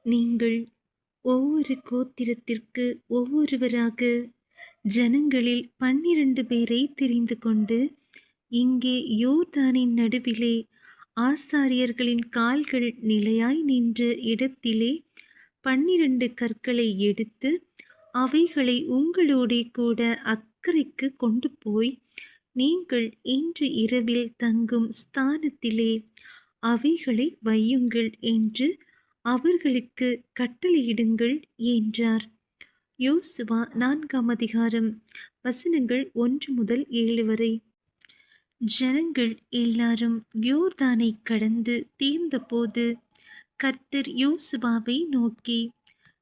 நீங்கள் ஒவ்வொரு கோத்திரத்திற்கு ஒவ்வொருவராக ஜனங்களில் 12 பேரை தெரிந்து கொண்டு, இங்கே யோர்தானின் நடுவிலே ஆசாரியர்களின் கால்கள் நிலையாய் நின்ற இடத்திலே 12 கற்களை எடுத்து, அவைகளை உங்களோடே கூட அக்கரைக்கு கொண்டு போய், நீங்கள் இன்று இரவில் தங்கும் ஸ்தானத்திலே அவைகளை வையுங்கள் என்று அவர்களுக்கு கட்டளையிடுங்கள் என்றார். யோசுவா 4ஆம் அதிகாரம் வசனங்கள் 1 முதல் 7 வரை. ஜனங்கள் எல்லாரும் யோர்தானை கடந்து தீர்ந்தபோது கர்த்தர் யோசுவாவை நோக்கி,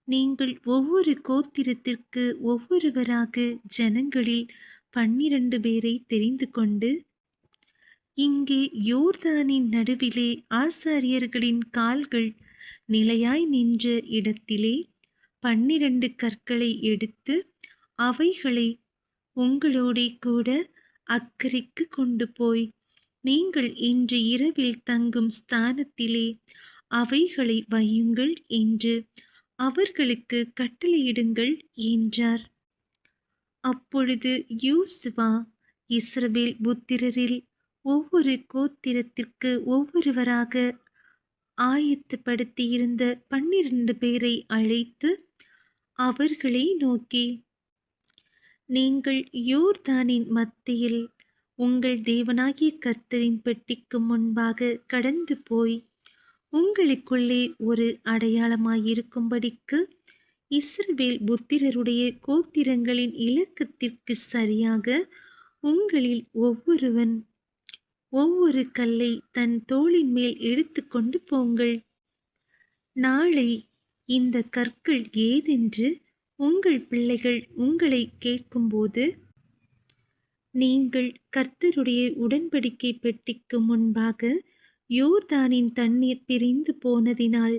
நீங்கள் ஒவ்வொரு கோத்திரத்திற்கு ஒவ்வொருவராக ஜனங்களில் 12 பேரை தெரிந்து கொண்டு, இங்கே யோர்தானின் நடுவிலே ஆசாரியர்களின் கால்கள் நிலையாய் நின்ற இடத்திலே 12 கற்களை எடுத்து, அவைகளை உங்களோடே கூட அக்கரைக்கு கொண்டு போய், நீங்கள் இன்று இரவில் தங்கும் ஸ்தானத்திலே அவைகளை வையுங்கள் என்று அவர்களுக்கு கட்டளையிடுங்கள் என்றார். அப்பொழுது யோசுவா இஸ்ரவேல் புத்திரரில் ஒவ்வொரு கோத்திரத்திற்கு ஒவ்வொருவராக ஆயத்தப்படுத்தியிருந்த 12 பேரை அழைத்து அவர்களை நோக்கி, நீங்கள் யோர்தானின் மத்தியில் உங்கள் தேவனாகிய கர்த்தரின் பெட்டிக்கு முன்பாக கடந்து போய், உங்களுக்குள்ளே ஒரு அடையாளமாயிருக்கும்படிக்கு இஸ்ரவேல் புத்திரருடைய கோத்திரங்களின் இலக்கத்திற்கு சரியாக உங்களில் ஒவ்வொருவன் ஒவ்வொரு கல்லை தன் தோளின் மேல் எடுத்து கொண்டு போங்கள். நாளை இந்த கற்கள் ஏதென்று உங்கள் பிள்ளைகள் உங்களை கேட்கும்போது, நீங்கள் கர்த்தருடைய உடன்படிக்கை பெட்டிக்கு முன்பாக யோர்தானின் தண்ணீர் பிரிந்து போனதினால்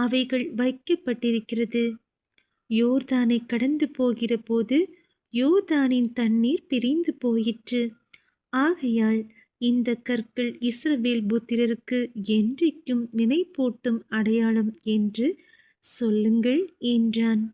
அவைகள் வைக்கப்பட்டிருக்கிறது. யோர்தானை கடந்து போகிற போது யோர்தானின் தண்ணீர் பிரிந்து போயிற்று. ஆகையால் இந்த கற்கள் இஸ்ரவேல் புத்திரருக்கு என்றைக்கும் நினைப்பூட்டும் அடையாளம் என்று சொல்லுங்கள் என்றான்.